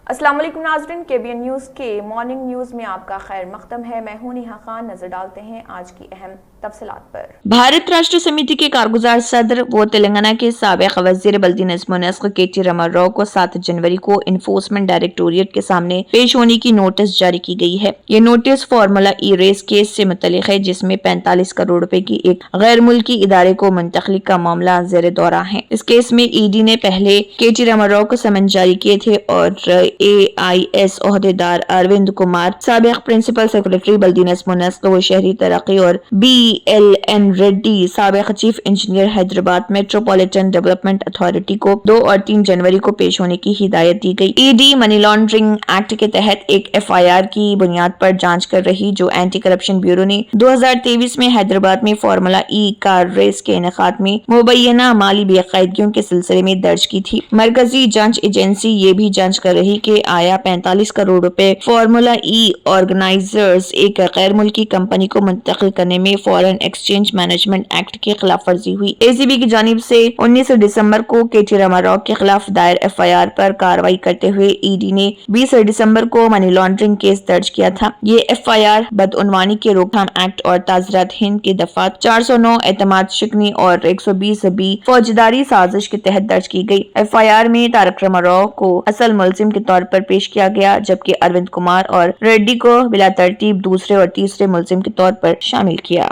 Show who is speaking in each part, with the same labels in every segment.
Speaker 1: अस्सलाम वालेकुम नाज़रीन, KBN न्यूज़ के मॉर्निंग न्यूज़ में आपका खैर मक़दम है। मैं हूं नेहा खान। नजर डालते हैं आज की अहम तफसीलात पर।
Speaker 2: भारत राष्ट्र समिति के कारगुजार सदर व तेलंगाना के साबिक़ वज़ीर बल्दी नज़्म व नस्क़ KT रामाराव को 7 जनवरी को इन्फोर्समेंट डायरेक्टोरेट के सामने पेश होने की नोटिस जारी की गई है। ये नोटिस फार्मूला ई रेस केस से मुतल्लिक़ है, जिसमें 45 करोड़ रुपए की एक गैर मुल्की इदारे को मुंतक़ली का मामला ज़ेर दौरा है। इस केस में ED ने पहले KT रामाराव को समन जारी किए थे और AIS ओहदेदार अरविंद कुमार, साबिक़ प्रिंसिपल सेक्रेटरी बल्दी नज़्म व नस्क़ व शहरी तरक्की, और BLN रेड्डी, साबिक़ chief engineer Hyderabad metropolitan development authority को 2 और 3 जनवरी को पेश होने की हिदायत दी गई। ED मनी लॉन्ड्रिंग एक्ट के तहत एक FIR की बुनियाद पर जांच कर रही, जो एंटी करप्शन ब्यूरो ने 2023 में हैदराबाद में फार्मूला ई कार रेस के इनेकाद में मुबैना माली बेकायदगियों के सिलसिले में दर्ज की थी। मरकजी जांच एजेंसी ये भी जांच कर रही कि आया 45 करोड़ रुपए फार्मूला ई ऑर्गेनाइजर्स एक गैर मुल्की कंपनी को मुंतकिल करने में फॉरेन एक्सचेंज मैनेजमेंट एक्ट की खिलाफ वर्जी हुई। ACB की जानिब से 19 दिसंबर को KT रामाराव के खिलाफ दायर FIR पर कार्रवाई करते हुए ED ने 20 दिसंबर को मनी लॉन्ड्रिंग केस दर्ज किया था। ये FIR बदउनवानी के रोकथाम एक्ट और ताज़रात हिंद के दफात 409 एतमाद शिकनी और 120B फौजदारी साजिश के तहत दर्ज की गई। FIR में तारक रामाराव को असल मुलजिम के तौर पर पेश किया गया, जबकि अरविंद कुमार और रेड्डी को बिला तरतीब दूसरे और तीसरे मुलजिम के तौर पर शामिल किया।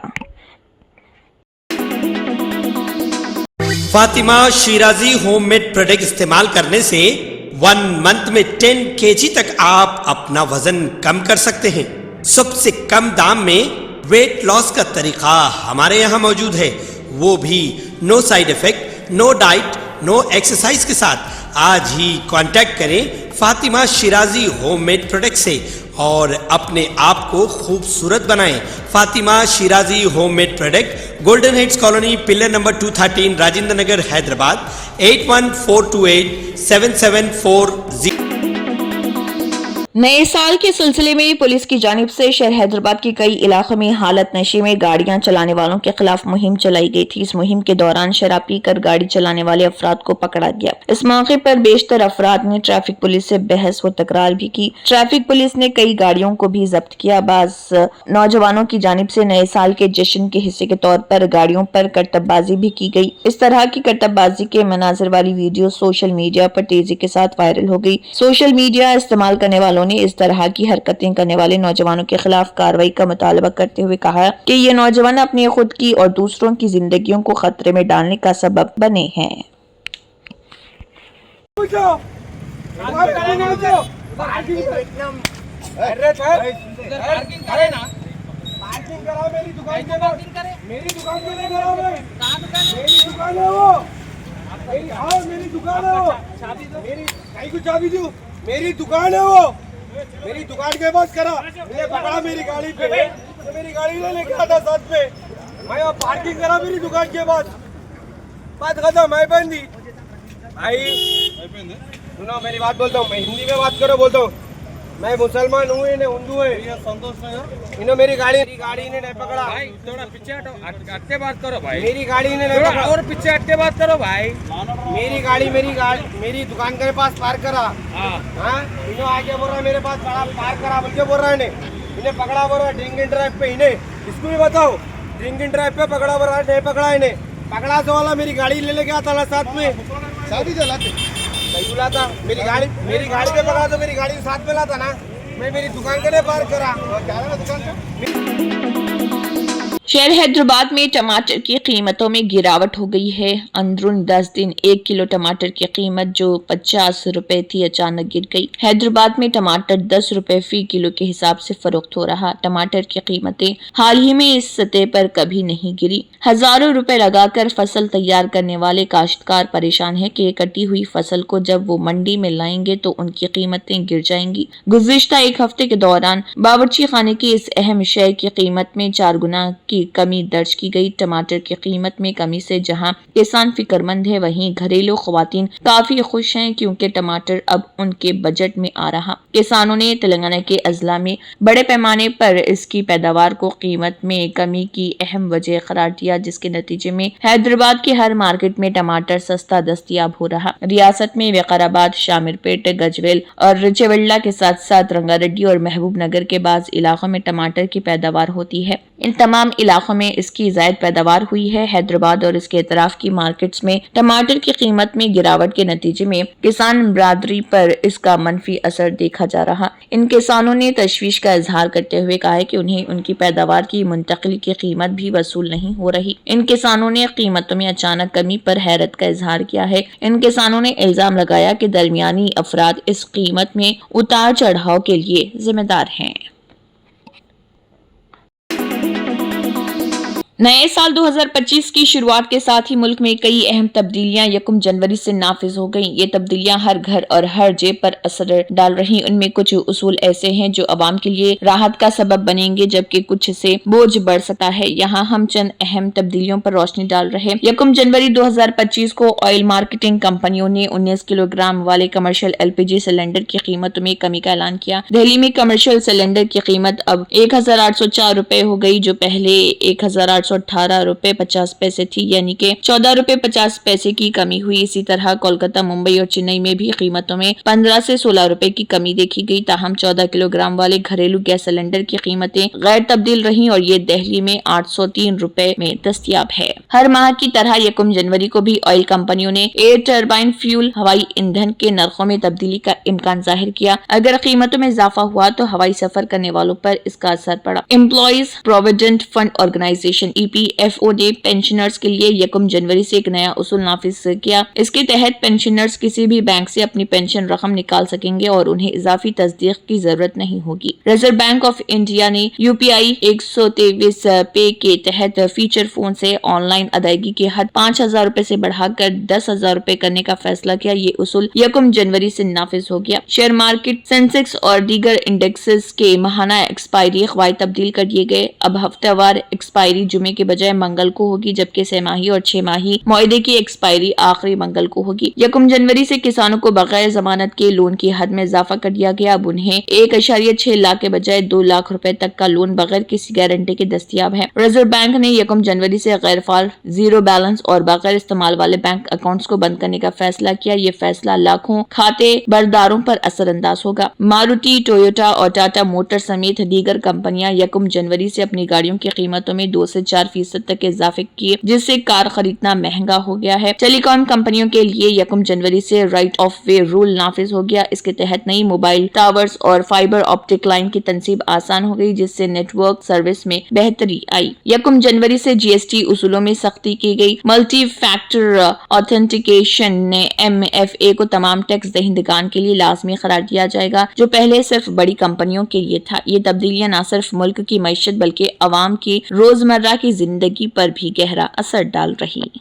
Speaker 3: फातिमा शिराजी होममेड प्रोडक्ट इस्तेमाल करने से 1 मंथ में 10 kg तक आप अपना वजन कम कर सकते हैं। सबसे कम दाम में वेट लॉस का तरीका हमारे यहाँ मौजूद है, वो भी no side effect, no diet, no exercise के साथ। आज ही कांटेक्ट करें फातिमा शिराजी होममेड प्रोडक्ट से और अपने आप को खूबसूरत बनाएं। Fatima Shirazi homemade product, golden heads colony, pillar number 213, Rajendra Nagar, Hyderabad 81428774 774
Speaker 2: नए साल के सिलसिले में पुलिस की जानिब से शहर हैदराबाद के कई इलाकों में हालत नशे में गाड़ियां चलाने वालों के खिलाफ मुहिम चलाई गई थी। इस मुहिम के दौरान शराब पीकर गाड़ी चलाने वाले अफराद को पकड़ा गया। इस मौके पर बेशतर अफराद ने ट्रैफिक पुलिस से बहस व तकरार भी की। ट्रैफिक पुलिस ने कई गाड़ियों को भी जब्त किया। बाज नौजवानों की जानिब से नए साल के जश्न के हिस्से के तौर पर गाड़ियों पर करतबबाजी भी की गई। इस तरह की करतबबाजी के मनाजिर वाली वीडियो सोशल मीडिया पर तेजी के साथ वायरल हो गई। सोशल मीडिया इस्तेमाल करने वालों ने इस तरह की हरकतें करने वाले नौजवानों के खिलाफ कार्रवाई का मुतालबा करते हुए कहा कि ये नौजवान अपनी खुद की और दूसरों की जिंदगियों को खतरे में डालने का सबब बने हैं।
Speaker 4: मेरी दुकान है वो, मेरी दुकान के पास करा, मैंने पकड़ा मेरी गाड़ी पे, तो मेरी गाड़ी ले लेके आता साथ पे, मैं वहाँ पार्किंग करा मेरी दुकान के पास, बात खत्म, मैं बंदी भाई। सुनो मेरी बात बोलता हूँ, मैं हिंदी में बात करो बोलता हूँ, मैं मुसलमान हूँ, इन्हें हिंदू है, संतोष इन्हों मेरी गाड़ी ने नहीं पकड़ा भाई, थोड़ा पीछे हटके बात करो भाई, मेरी गाड़ी ने नहीं पकड़ा, और पीछे हटके बात करो भाई। मेरी मेरी दुकान के पास पार्क करा, हाँ इन्हों आगे बोल रहा है मेरे पास पार्क करा बोल के बोल रहा है, इन्हें पकड़ा बोल रहा है ड्रिंक एंड ड्राइव पे, इन्हें इसको भी बताओ ड्रिंक एंड ड्राइव पे पकड़ा बोल रहा है, नहीं पकड़ा इन्हें, पकड़ा तो वाला मेरी गाड़ी ले लेके आता साथ में, शादी चलाते नहीं बुलाता, मेरी गाड़ी पे पकड़ा तो मेरी गाड़ी साथ में लाता ना, मैं मेरी दुकान के लिए पार्क करा, दुकान पे।
Speaker 2: शहर हैदराबाद में टमाटर की कीमतों में गिरावट हो गई है। अंदरून 10 दिन 1 किलो टमाटर की कीमत जो 50 रुपए थी अचानक गिर गई। हैदराबाद में टमाटर 10 रुपए फी किलो के हिसाब से फरोख्त हो रहा। टमाटर की कीमतें हाल ही में इस सतह पर कभी नहीं गिरी। हजारों रुपए लगाकर फसल तैयार करने वाले काश्तकार परेशान है कि कटी हुई फसल को जब वो मंडी में लाएंगे तो उनकी कीमतें गिर जाएंगी। गुज़िश्ता एक हफ्ते के दौरान बावर्ची खाने की इस अहम शय की कीमत में 4 गुना की कमी दर्ज की गई। टमाटर की कीमत में कमी से जहां किसान फिक्रमंद है, वहीं घरेलू खवातीन काफी खुश हैं क्योंकि टमाटर अब उनके बजट में आ रहा। किसानों ने तेलंगाना के अजला में बड़े पैमाने पर इसकी पैदावार को कीमत में कमी की अहम वजह करार दिया, जिसके नतीजे में हैदराबाद के हर मार्केट में टमाटर सस्ता दस्तयाब हो रहा। रियासत में विकाराबाद, शामिरपेट, गजवेल और चेवल्ला के साथ साथ रंगारेड्डी और महबूब नगर के बाज़ इलाकों में टमाटर की पैदावार होती है। इन तमाम इलाकों में इसकी ज़ायद पैदावार हुई है। हैदराबाद और इसके अतराफ की मार्केट्स में टमाटर की कीमत में गिरावट के नतीजे में किसान बरादरी पर इसका मनफी असर देखा जा रहा। इन किसानों ने तशवीश का इजहार करते हुए कहा है कि उन्हें उनकी पैदावार की मुंतकिली की कीमत भी वसूल नहीं हो रही। इन किसानों ने कीमतों में अचानक कमी पर हैरत का इजहार किया है। इन किसानों ने इल्जाम लगाया कि दरमियानी अफराद इस कीमत में उतार चढ़ाव के लिए जिम्मेदार हैं। नए साल 2025 की शुरुआत के साथ ही मुल्क में कई अहम तब्दीलियां 1 जनवरी से नाफिज हो गईं। ये तब्दीलियां हर घर और हर जेब पर असर डाल रही। उनमें कुछ उसूल ऐसे हैं जो अवाम के लिए राहत का सबब बनेंगे, जबकि कुछ से बोझ बढ़ सकता है। यहाँ हम चंद अहम तब्दीलियों पर रोशनी डाल रहे। 1 जनवरी 2025 को ऑयल मार्केटिंग कंपनियों ने 19 किलोग्राम वाले कमर्शियल LPG सिलेंडर की कीमतों में कमी का ऐलान किया। दिल्ली में कमर्शियल सिलेंडर की कीमत अब 1804 रुपए हो गई, जो पहले 1818 रुपए 50 पैसे थी, यानी कि 14 रुपए 50 पैसे की कमी हुई। इसी तरह कोलकाता, मुंबई और चेन्नई में भी कीमतों में 15 से 16 रुपए की कमी देखी गई। ताहम 14 किलोग्राम वाले घरेलू गैस सिलेंडर की कीमतें गैर तब्दील रही और ये दिल्ली में 803 रुपए में दस्तयाब है। हर माह की तरह 1 जनवरी को भी ऑयल कंपनियों ने एयर टर्बाइन फ्यूल हवाई ईंधन के नरखों में तब्दीली का इम्कान जाहिर किया। अगर कीमतों में इजाफा हुआ तो हवाई सफर करने वालों पर इसका असर पड़ा। Employees provident fund organisation EPFO ने पेंशनर्स के लिए 1 जनवरी से एक नया उसूल नाफिज किया। इसके तहत पेंशनर्स किसी भी बैंक से अपनी पेंशन रकम निकाल सकेंगे और उन्हें इजाफी तस्दीक की जरूरत नहीं होगी। रिजर्व बैंक ऑफ इंडिया ने UPI 123 पे के तहत फीचर फोन से ऑनलाइन अदायगी की हद 5,000 रुपए से बढ़ाकर 10,000 रुपए करने का फैसला किया। ये उसूल 1 जनवरी से नाफिज हो गया। शेयर मार्केट, सेंसेक्स और दीगर इंडेक्सेस के माहाना एक्सपायरी ख्वाही तब्दील कर दिए गए। अब हफ्तावार एक्सपायरी जुमे के बजाय मंगल को होगी, जबकि 6 माही और 6 माही मुआहदे की एक्सपायरी आखिरी मंगल को होगी। 1 जनवरी से किसानों को बगैर जमानत के लोन की हद में इजाफा कर दिया गया। अब उन्हें 1.6 लाख के बजाय 2 लाख रुपए तक का लोन बगैर किसी गारंटी के दस्तयाब है। रिजर्व बैंक ने 1 जनवरी से गैर फाल, जीरो बैलेंस और बगैर इस्तेमाल वाले बैंक अकाउंट्स को बंद करने का फैसला किया। ये फैसला लाखों खाते बरदारों पर असरअंदाज होगा। मारुति, टोयोटा और टाटा मोटर समेत दीगर कंपनियां 1 जनवरी से अपनी गाड़ियों की कीमतों में 2 से 4% तक इजाफे किए, जिससे कार खरीदना महंगा हो गया है। टेलीकॉम कंपनियों के लिए 1 जनवरी से राइट ऑफ वे रूल नाफिज हो गया। इसके तहत नई मोबाइल टावर्स और फाइबर ऑप्टिक लाइन की तनसीब आसान हो गई, जिससे नेटवर्क सर्विस में बेहतरी आई। 1 जनवरी से GST उसूलों में सख्ती की गई। मल्टी फैक्टर ऑथेंटिकेशन ने MFA को तमाम टैक्स दहिंदगान के लिए लाजमी करार दिया जाएगा, जो पहले सिर्फ बड़ी कंपनियों के लिए था। ये तब्दीलियां न सिर्फ मुल्क की मईशत बल्कि अवाम की रोजमर्रा की जिंदगी पर भी गहरा असर डाल रही।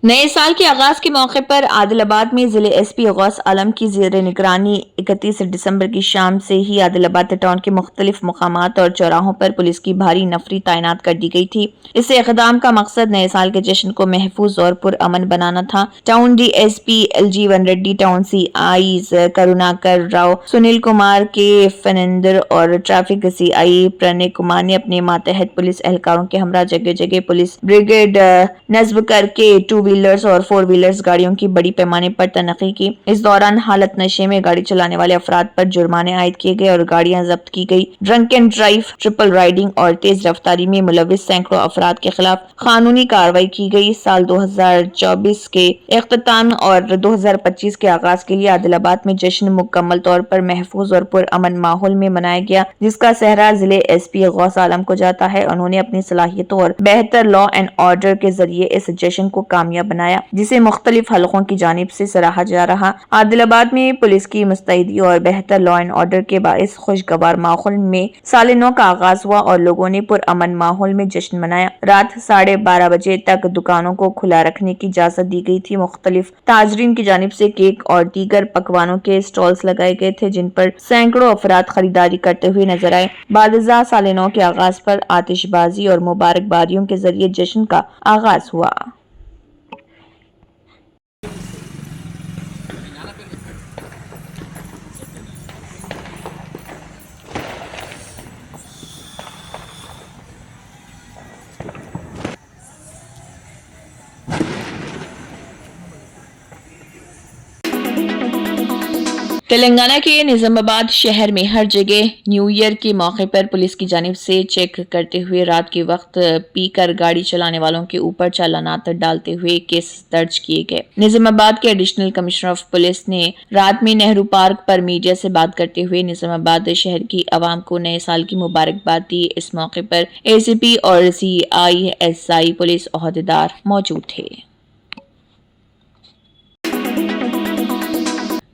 Speaker 2: नए साल के आगाज के मौके पर आदिलाबाद में जिले SP गौस आलम की ज़ेर निगरानी 31 दिसंबर की शाम से ही आदिलाबाद टाउन के मुख्तलिफ मुकामात और चौराहों पर पुलिस की भारी नफरी तैनात कर दी गई थी। इस इक़दाम का मकसद नए साल के जश्न को महफूज और पुरअमन बनाना था। Town DSP LG1 Reddy, town CIs Karunakar Rao, Sunil Kumar के फनेंदर और ट्रैफिक CI प्रणय कुमार ने अपने मातहत पुलिस एहलकारों के हमरा जगह जगह पुलिस ब्रिगेड नस्ब करके 2 व्हीलर्स और 4 व्हीलर्स गाड़ियों की बड़ी पैमाने पर तनखी की। इस दौरान हालत नशे में गाड़ी चलाने वाले अफराद पर जुर्माने आयद किए गए और गाड़ियां जब्त की गई। Drunk and drive, triple riding और तेज रफ्तारी में मुलविस सैकड़ों अफराद के खिलाफ कानूनी कार्रवाई की गई। साल 2024 के इख्तिताम और 2025 के आगाज के लिए आदिलाबाद में जश्न मुकम्मल तौर पर महफूज और पुरअमन माहौल में मनाया गया, जिसका सहरा जिले SP गौस आलम को जाता है। उन्होंने अपनी सलाहियतों और बेहतर लॉ एंड ऑर्डर के जरिए इस जश्न को कामयाब کامیاب بنایا، جسے مختلف حلقوں کی جانب سے سراہا جا رہا۔ عادل آباد میں پولیس کی مستعدی اور بہتر لا اینڈ آرڈر کے باعث خوشگوار ماحول میں سال نو کا آغاز ہوا اور لوگوں نے پرامن ماحول میں جشن منایا۔ رات 12:30 بجے تک دکانوں کو کھلا رکھنے کی اجازت دی گئی تھی۔ مختلف تاجرین کی جانب سے کیک اور دیگر پکوانوں کے سٹالز لگائے گئے تھے، جن پر سینکڑوں افراد خریداری کرتے ہوئے نظر آئے۔ بعد ازاں سال نو کے آغاز پر آتش بازی اور مبارک بادیوں کے ذریعے جشن کا آغاز ہوا۔ تلنگانہ کے نظام آباد شہر میں ہر جگہ نیو ایئر کے موقع پر پولیس کی جانب سے چیک کرتے ہوئے رات کے وقت پی کر گاڑی چلانے والوں کے اوپر چالانات ڈالتے ہوئے کیس درج کیے گئے۔ نظام آباد کے ایڈیشنل کمشنر آف پولیس نے رات میں نہرو پارک پر میڈیا سے بات کرتے ہوئے نظام آباد شہر کی عوام کو نئے سال کی مبارکباد دی۔ اس موقع پر اے سی پی اور CISI پولیس عہدیدار موجود تھے۔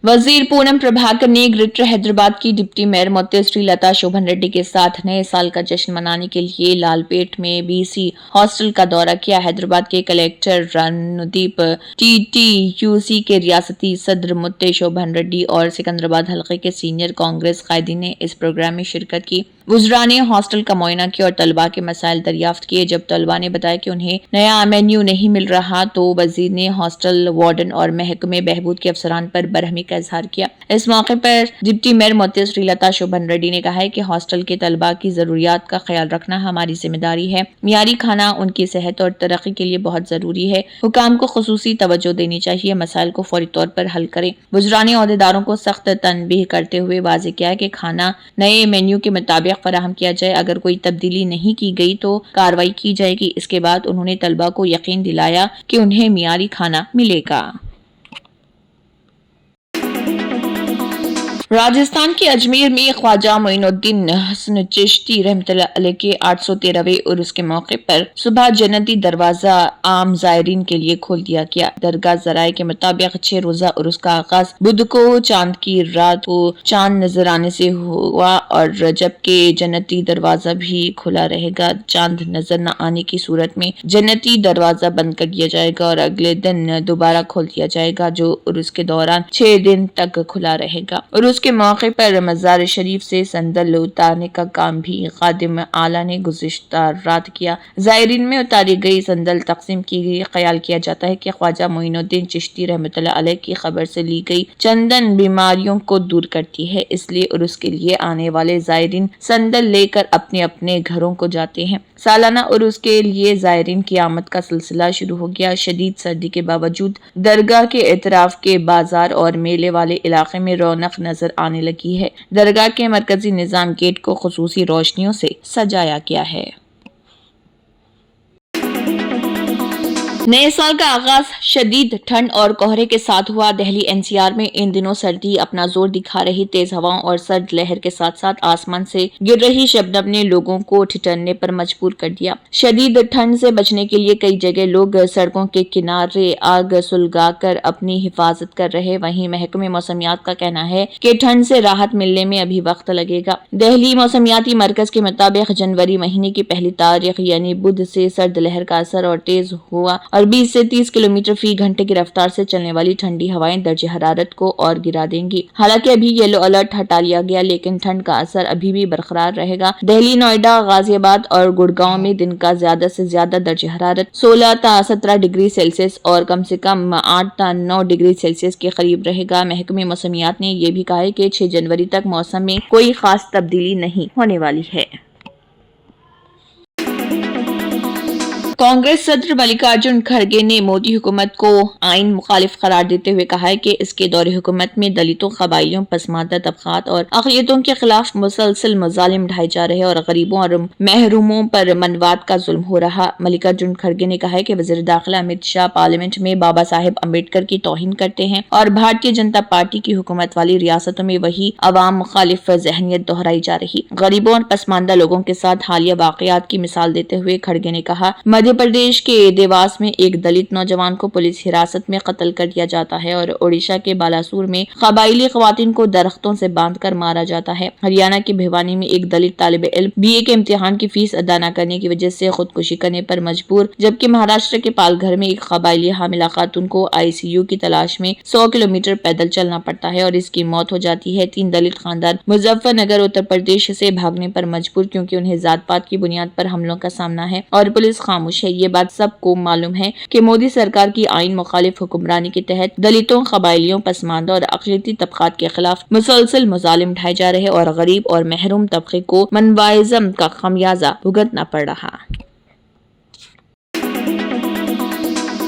Speaker 2: وزیر پونم پربھاکر نے گریٹر حیدرآباد کی ڈپٹی میئر موتیسری لتا شوبھن ریڈی کے ساتھ نئے سال کا جشن منانے کے لیے لال پیٹ میں BC ہاسٹل کا دورہ کیا۔ حیدرآباد کے کلیکٹر رنودیپ TTUC کے ریاستی صدر موتے شوبھن ریڈی اور سکندرآباد حلقے کے سینئر کانگریس قائدین نے اس پروگرام میں شرکت کی۔ وزراء نے ہاسٹل کا معائنہ کیا اور طلباء کے مسائل دریافت کیے۔ جب طلباء نے بتایا کہ انہیں نیا مینیو نہیں مل رہا تو وزیر نے ہاسٹل وارڈن اور محکمہ بہبود کے افسران پر برہمی کا اظہار کیا۔ اس موقع پر ڈپٹی میئر موتیسری لتا شوبھن ریڈی نے کہا کہ ہاسٹل کے طلباء کی ضروریات کا خیال رکھنا ہماری ذمہ داری ہے۔ معیاری کھانا ان کی صحت اور ترقی کے لیے بہت ضروری ہے۔ حکام کو خصوصی توجہ دینی چاہیے، مسائل کو فوری طور پر حل کریں۔ وزراء نے عہدیداروں کو سخت تنبیہ کرتے ہوئے واضح کیا کہ کھانا نئے مینیو کے مطابق فراہم کیا جائے، اگر کوئی تبدیلی نہیں کی گئی تو کارروائی کی جائے گی۔ اس کے بعد انہوں نے طلباء کو یقین دلایا کہ انہیں معیاری کھانا ملے گا۔ راجستھان کے اجمیر میں خواجہ معین الدین حسن چشتی رحمۃ اللہ علیہ کے 813ویں عرس کے موقع پر صبح جنتی دروازہ عام زائرین کے لیے کھول دیا گیا۔ درگاہ ذرائع کے مطابق 6 روزہ عرس کا آغاز بدھ کو چاند کی رات کو چاند نظر آنے سے ہوا اور جبکہ جنتی دروازہ بھی کھلا رہے گا۔ چاند نظر نہ آنے کی صورت میں جنتی دروازہ بند کر دیا جائے گا اور اگلے دن دوبارہ کھول دیا جائے گا، جو عرس کے دوران 6 دن تک کھلا رہے گا۔ عرس کے موقع پر مزار شریف سے سندل اتارنے کا کام بھی خادم اعلیٰ نے گزشتہ رات کیا۔ زائرین میں اتاری گئی سندل تقسیم کی گئی۔ خیال کیا جاتا ہے کہ خواجہ معین الدین چشتی رحمۃ اللہ علیہ کی خبر سے لی گئی چندن بیماریوں کو دور کرتی ہے، اس لیے عرس کے لیے آنے والے زائرین سندل لے کر اپنے اپنے گھروں کو جاتے ہیں۔ سالانہ عرس کے لیے زائرین کی آمد کا سلسلہ شروع ہو گیا۔ شدید سردی کے باوجود درگاہ کے اطراف کے بازار اور میلے والے علاقے میں رونق نظر آنے لگی ہے۔ درگاہ کے مرکزی نظام گیٹ کو خصوصی روشنیوں سے سجایا گیا ہے۔ نئے سال کا آغاز شدید ٹھنڈ اور کہرے کے ساتھ ہوا۔ دہلی NCR میں ان دنوں سردی اپنا زور دکھا رہی۔ تیز ہواؤں اور سرد لہر کے ساتھ ساتھ آسمان سے گر رہی شبنم نے لوگوں کو ٹھٹھرنے پر مجبور کر دیا۔ شدید ٹھنڈ سے بچنے کے لیے کئی جگہ لوگ سڑکوں کے کنارے آگ سلگا کر اپنی حفاظت کر رہے۔ وہیں محکمہ موسمیات کا کہنا ہے کہ ٹھنڈ سے راحت ملنے میں ابھی وقت لگے گا۔ دہلی موسمیاتی مرکز کے مطابق جنوری مہینے کی پہلی تاریخ یعنی بدھ سے سرد لہر کا اثر اور تیز ہوا اور 20 سے 30 کلومیٹر فی گھنٹے کی رفتار سے چلنے والی ٹھنڈی ہوائیں درجہ حرارت کو اور گرا دیں گی۔ حالانکہ ابھی یلو الرٹ ہٹا لیا گیا، لیکن ٹھنڈ کا اثر ابھی بھی برقرار رہے گا۔ دہلی، نوئیڈا، غازی آباد اور گڑگاؤں میں دن کا زیادہ سے زیادہ درجہ حرارت 16 تا 17 ڈگری سیلسیس اور کم سے کم 8 تا 9 ڈگری سیلسیس کے قریب رہے گا۔ محکمہ موسمیات نے یہ بھی کہا ہے کہ 6 جنوری تک موسم میں کوئی خاص تبدیلی نہیں ہونے والی ہے۔ کانگریس صدر ملکارجن کھڑگے نے مودی حکومت کو آئین مخالف قرار دیتے ہوئے کہا ہے کہ اس کے دور حکومت میں دلتوں، قبائلیوں، پسماندہ طبقات اور اقلیتوں کے خلاف مسلسل مظالم ڈھائے جا رہے اور غریبوں اور محروموں پر منواد کا ظلم ہو رہا۔ ملکارجن کھڑگے نے کہا کہ وزیر داخلہ امت شاہ پارلیمنٹ میں بابا صاحب امبیڈکر کی توہین کرتے ہیں اور بھارتیہ جنتا پارٹی کی حکومت والی ریاستوں میں وہی عوام مخالف ذہنیت دہرائی جا رہی۔ غریبوں اور پسماندہ لوگوں کے ساتھ حالیہ واقعات کی مثال دیتے ہوئے کھڑگے نے کہا، मध्य प्रदेश के देवास में एक दलित नौजवान को पुलिस हिरासत में कत्ल कर दिया जाता है और ओडिशा के बालासुर में कबायली खवातीन को दरख्तों से बांधकर मारा जाता है। हरियाणा के भिवानी में एक दलित तालिब इल्म बीए के इम्तिहान की फीस अदा न करने की वजह से खुदकुशी करने पर मजबूर, जबकि महाराष्ट्र के पालघर में एक कबायली हामिला खातून को आईसीयू की तलाश में 100 किलोमीटर पैदल चलना पड़ता है और इसकी मौत हो जाती है। 3 दलित खानदान मुजफ्फरनगर उत्तर प्रदेश से भागने पर मजबूर, क्योंकि उन्हें जात पात की बुनियाद पर हमलों का सामना है और पुलिस खामोश है। ये बात सबको मालूम है कि मोदी सरकार की आइन मुखालिफ हुक्मरानी के तहत दलितों, कबायलियों, पसमानदा और अक़लियती तबक़ात के खिलाफ मुसलसल मुज़ालिम ढाए जा रहे और गरीब और महरूम तबके को मनवाइज़म का खमियाजा भुगतना पड़ रहा।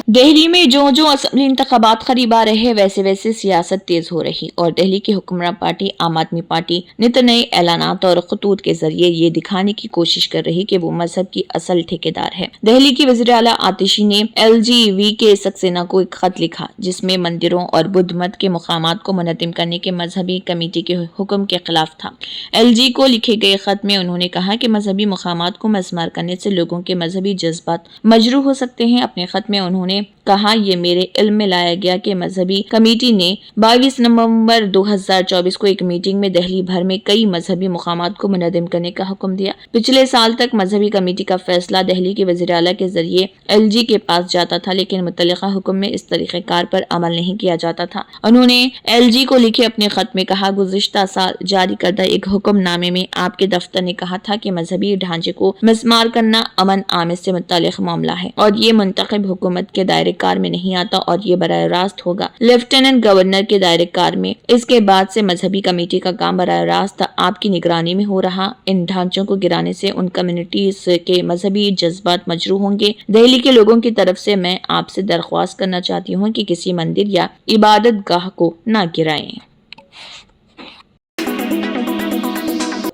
Speaker 2: दिल्ली में जो जो असेंबली इंतखाबात करीब आ रहे वैसे वैसे सियासत तेज हो रही और दिल्ली की हुक्मरान पार्टी आम आदमी पार्टी नित नए ऐलानात और खतूत के जरिए ये दिखाने की कोशिश कर रही कि वो मजहब की असल ठेकेदार है। दिल्ली की वज़ीर आला आतिशी ने LGV सक्सेना को एक खत लिखा जिसमें मंदिरों और बुद्ध मत के मुकामात को मुनज़्ज़म करने के मजहबी कमेटी के हुक्म के खिलाफ था। LG को लिखे गए खत में उन्होंने कहा कि मजहबी मुकामात को मस्मार करने से लोगों के मजहबी जज्बात मजरूह हो सकते हैं। अपने खत में उन्होंने कहा, ये मेरे इल्म में लाया गया कि मजहबी कमेटी ने 22 नवंबर 2024 को एक मीटिंग में दिल्ली भर में कई मजहबी मुकामात को मुनज़्ज़म करने का हुक्म दिया। पिछले साल तक मजहबी कमेटी का फैसला दिल्ली के वज़ीर आला के जरिए LG के पास जाता था, लेकिन मुतल्लिका हुक्म में इस तरीक़ेकार पर अमल नहीं किया जाता था। उन्होंने LG को लिखे अपने खत में कहा, गुज़िश्ता साल जारी करदा एक हुक्मनामे में आपके दफ्तर ने कहा था कि मजहबी ढांचे को मस्मार करना अमन आम से मुतल्लिक़ मामला है और ये मुंतखब हुकूमत के दायरे कार में नहीं आता और ये बराह रास्त होगा लेफ्टिनेंट गवर्नर के दायरे कार में। इसके बाद से मजहबी कमेटी का काम बराह रास्त आपकी निगरानी में हो रहा। इन ढांचों को गिराने से उन कम्युनिटीज के मजहबी जज्बात मजरूह होंगे। दिल्ली के लोगों की तरफ से मैं आपसे दरख्वास्त करना चाहती हूँ कि किसी मंदिर या इबादत गाह को न गिराएं।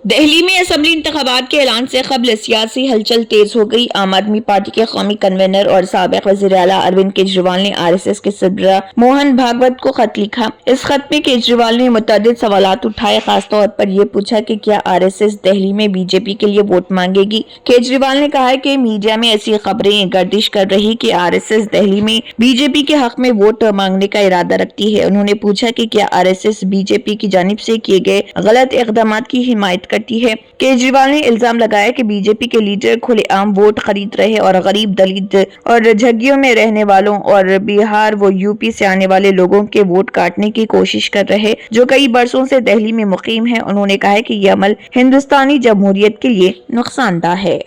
Speaker 2: दिल्ली में असेंबली इंतखाबात के ऐलान से कबल सियासी हलचल तेज हो गई। आम आदमी पार्टी के कौमी कन्वेनर और साबिक वज़ीर आला अरविंद केजरीवाल ने RSS के सरबराह मोहन भागवत को खत लिखा। इस खत में केजरीवाल ने मुतअद्दिद सवालात उठाए, खासतौर पर यह पूछा कि क्या RSS दिल्ली में बीजेपी के लिए वोट मांगेगी। केजरीवाल ने कहा कि मीडिया में ऐसी खबरें गर्दिश कर रही कि RSS दिल्ली में बीजेपी के हक में वोट मांगने का इरादा रखती है। उन्होंने पूछा कि क्या RSS बीजेपी की जानिब से किए गए गलत इक़दाम की हिमायत करती है। केजरीवाल ने इल्जाम लगाया कि बीजेपी के लीडर खुलेआम वोट खरीद रहे और गरीब, दलित और झुग्गियों में रहने वालों और बिहार व यूपी से आने वाले लोगों के वोट काटने की कोशिश कर रहे जो कई बरसों से दिल्ली में मुकीम है। उन्होंने कहा कि यह अमल हिंदुस्तानी जमहूरियत के लिए नुकसानदा है।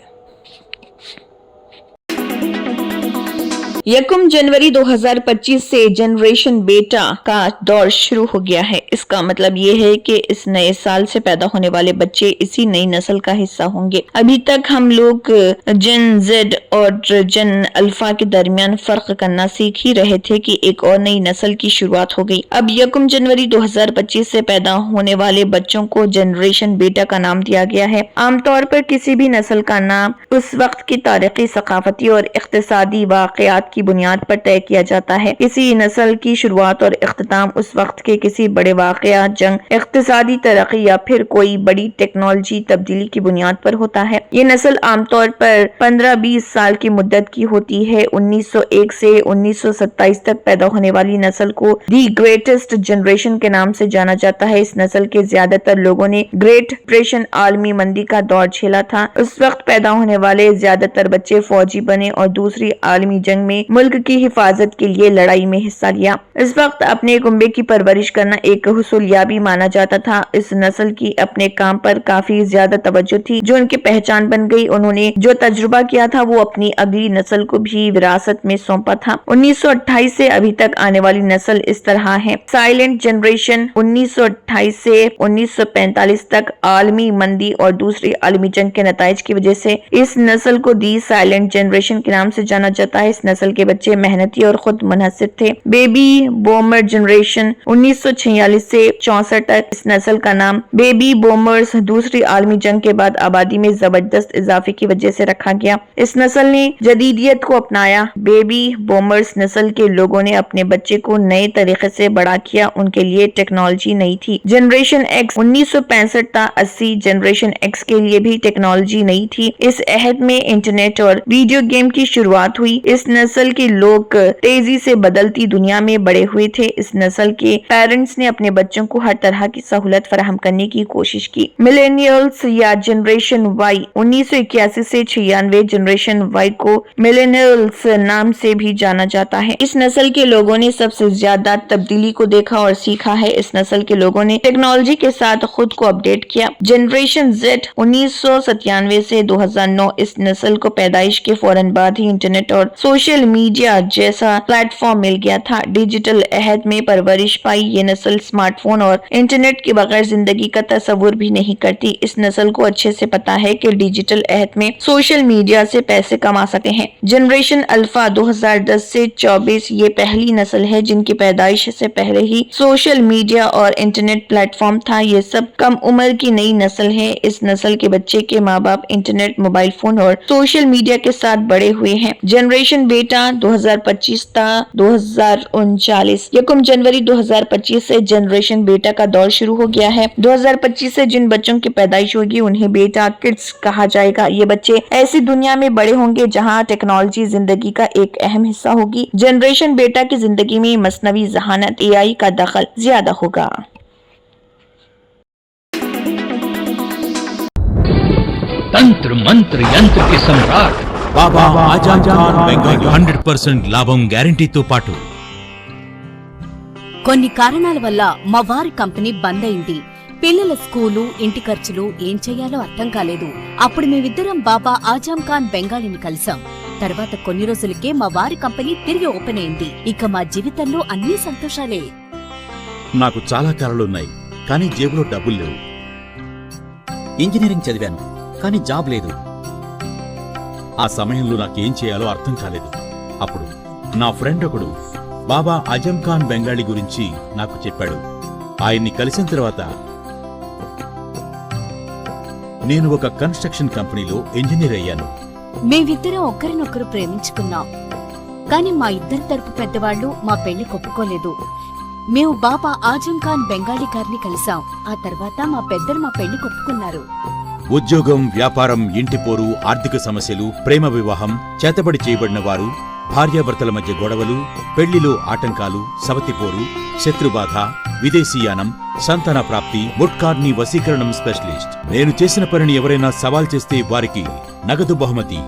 Speaker 2: 1 जनवरी 2025 से जनरेशन बेटा का दौर शुरू हो गया है। इसका मतलब ये है कि इस नए साल से पैदा होने वाले बच्चे इसी नई नस्ल का हिस्सा होंगे। अभी तक हम लोग जन Z और जन अल्फा के दरमियान फर्क करना सीख ही रहे थे कि एक और नई नस्ल की शुरुआत हो गई। अब 1 जनवरी 2025 से पैदा होने वाले बच्चों को जनरेशन बेटा का नाम दिया गया है। आमतौर पर किसी भी नस्ल का नाम उस वक्त की तारीखी, सकाफती और इख्तिसादी वाक़यात की बुनियाद पर तय किया जाता है। किसी नस्ल की शुरुआत और इख्तिताम उस वक्त के किसी बड़े वाक़या, जंग, इख्तिसादी तरक्की या फिर कोई बड़ी टेक्नोलॉजी तब्दीली की बुनियाद पर होता है। ये नस्ल आमतौर पर 15-20 साल की मुद्दत की होती है। 1901 से 1927 तक पैदा होने वाली नस्ल को दी ग्रेटेस्ट जनरेशन के नाम से जाना जाता है। इस नस्ल के ज्यादातर लोगों ने ग्रेट डिप्रेशन, आलमी मंदी का दौर झेला था। उस वक्त पैदा होने वाले ज्यादातर बच्चे फौजी बने और दूसरी आलमी जंग में मुल्क की हिफाजत के लिए लड़ाई में हिस्सा लिया। इस वक्त अपने कुंबे की परवरिश करना एक हुसूलियाबी माना जाता था। इस नस्ल की अपने काम पर काफी ज्यादा तवज्जो थी जो उनकी पहचान बन गई। उन्होंने जो तजुर्बा किया था वो अपनी अगली नस्ल को भी विरासत में सौंपा था। 1928 से अभी तक आने वाली नस्ल इस तरह है। साइलेंट जनरेशन 1928 से 1945 तक आलमी मंदी और दूसरी आलमी जंग के नताइज की वजह से इस नस्ल को दी साइलेंट जनरेशन के नाम से जाना जाता है। इस नस्ल के बच्चे मेहनती और खुद मुनहसिर थे। बेबी बूमर जनरेशन 1946 से 64 तक। इस नस्ल का नाम बेबी बूमर्स दूसरी आलमी जंग के बाद आबादी में जबरदस्त इजाफे की वजह से रखा गया। इस नस्ल ने जदीदियत को अपनाया। बेबी बूमर्स नस्ल के लोगों ने अपने बच्चे को नए तरीके से बड़ा किया। उनके लिए टेक्नोलॉजी नहीं थी। Generation x 1965 ta 80 generation x के लिए भी टेक्नोलॉजी नहीं थी। इस अहद में इंटरनेट और वीडियो गेम की शुरुआत हुई। इस नस्ल के लोग तेजी से बदलती दुनिया में बड़े हुए थे। इस नस्ल के पेरेंट्स ने अपने बच्चों को हर तरह की सहूलत फराहम करने की कोशिश की। मिलेनियल्स या जनरेशन वाई 1981 से 96 जनरेशन वाई को मिलेनियल्स नाम से भी जाना जाता है। इस नस्ल के लोगों ने सबसे ज्यादा तब्दीली को देखा और सीखा है। इस नस्ल के लोगों ने टेक्नोलॉजी के साथ खुद को अपडेट किया। जनरेशन जेड 1997 से 2009 इस नस्ल को पैदाइश के फौरन बाद ही इंटरनेट और सोशल मीडिया जैसा प्लेटफॉर्म मिल गया था। डिजिटल अहद में परवरिश पाई ये नस्ल स्मार्टफोन और इंटरनेट के बगैर जिंदगी का तस्वुर भी नहीं करती। इस नस्ल को अच्छे से पता है कि डिजिटल अहद में सोशल मीडिया से पैसे कमा सकते हैं। जनरेशन अल्फा 2010 से 24 ये पहली नस्ल है जिनकी पैदाइश से पहले ही सोशल मीडिया और इंटरनेट प्लेटफॉर्म था। ये सब कम उम्र की नई नस्ल है। इस नस्ल के बच्चे के माँ बाप इंटरनेट, मोबाइल फोन और सोशल मीडिया के साथ बड़े हुए हैं। जनरेशन बेटा 2025 ta 2039 यकम जनवरी 2025 से जनरेशन बेटा का दौर शुरू हो गया है। 2025 से जिन बच्चों की पैदाइश होगी उन्हें बेटा किड्स कहा जाएगा। ये बच्चे ऐसी दुनिया में बड़े होंगे जहां टेक्नोलॉजी जिंदगी का एक अहम हिस्सा होगी। जनरेशन बेटा की जिंदगी में मसनवी ज़हानत AI का दखल ज्यादा होगा।
Speaker 5: तंत्र मंत्र यंत्र के सम्राट
Speaker 6: బాబా ఆజం ఖాన్ బెంగాలీ
Speaker 5: 100% లాభం గ్యారంటీతో పాటు
Speaker 7: కొన్ని కారణాల వల్ల మా వారి కంపెనీ బంద్ అయింది. పిల్లల స్కూలు, ఇంటి ఖర్చులు ఏం చెయ్యాలో అర్థం కాలేదు. అప్పుడు మేమిద్దరం బాబా ఆజం ఖాన్ బెంగాలీని కలిసాం. తర్వాత కొన్ని రోజులకే మా వారి కంపెనీ తిరిగి ఓపెన్ అయింది. ఇక మా జీవితంలో అన్ని సంతోషాలే.
Speaker 6: నాకు చాలా కలలున్నాయి, కానీ జేబులో డబ్బులు లేవు. ఇంజనీరింగ్ చదివాను, కానీ జాబ్ లేదు. ఆ సమయంలో నాకేం చేయాలో అర్థం కాలేదు. అప్పుడు నా ఫ్రెండ్ ఒకడు బాబా ఆజం ఖాన్ బెంగాలీ గురించి నాకు చెప్పాడు. ఆయన్ని కలిసిన తర్వాత నేను ఒక కన్స్ట్రక్షన్ కంపెనీలో ఇంజనీర్ అయ్యాను.
Speaker 7: మేమిద్దరం ఒకరినొకరు ప్రేమించుకున్నాం. కాని మా ఇద్దరి తరపు పెద్దవాళ్లు మా పెళ్లి ఒప్పుకోలేదు. మేము బాబా ఆజం ఖాన్ బెంగాలీ గారిని కలిసాం. ఆ తర్వాత మా పెద్దలు మా పెళ్లి ఒప్పుకున్నారు.
Speaker 6: ఉద్యోగం, వ్యాపారం, ఇంటి పోరు, ఆర్థిక సమస్యలు, ప్రేమ వివాహం, చేతబడి చేయబడిన వారు, భార్యాభర్తల మధ్య గొడవలు, పెళ్లిలో ఆటంకాలు, సవతిపోరు, శత్రుబాధ, విదేశీయానం, సంతాన ప్రాప్తి, ముట్కార్ని వశీకరణం స్పెషలిస్ట్. నేను చేసిన పనిని ఎవరైనా సవాల్ చేస్తే వారికి నగదు బహుమతి.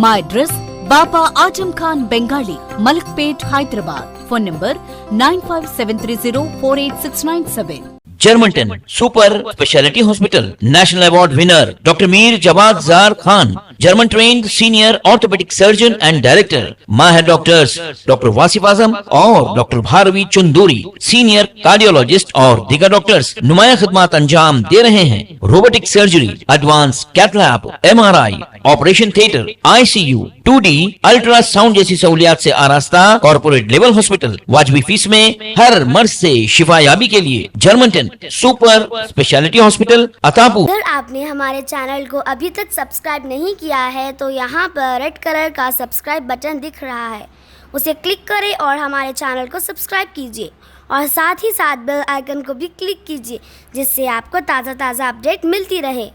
Speaker 7: మా address Baba Azam Khan Bengali, Malakpet, Hyderabad. Phone number 9573048697.
Speaker 8: Germanten super speciality hospital, national award winner doctor Mir Jawad Zar Khan, German trained senior orthopaedic surgeon and director, माहिर डॉक्टर्स डॉक्टर वासिफ आजम और doctor Bharavi Chunduri, senior cardiologist और दीगर डॉक्टर्स नुमाया खिदमत अंजाम दे रहे हैं। Robotic surgery, advance cath lab, MRI, operation theatre, ICU, 2D ultrasound जैसी सहूलियात से आरास्ता कॉर्पोरेट लेवल हॉस्पिटल। वाजबी फीस में हर मर्ज से शिफायाबी के लिए जर्मनटन सुपर स्पेशलिटी हॉस्पिटल, अतापू।
Speaker 9: अगर आपने हमारे चैनल को अभी तक सब्सक्राइब नहीं किया है तो यहाँ पर रेड कलर का सब्सक्राइब बटन दिख रहा है, उसे क्लिक करें और हमारे चैनल को सब्सक्राइब कीजिए और साथ ही साथ बेल आइकन को भी क्लिक कीजिए, जिससे आपको ताज़ा अपडेट मिलती रहे।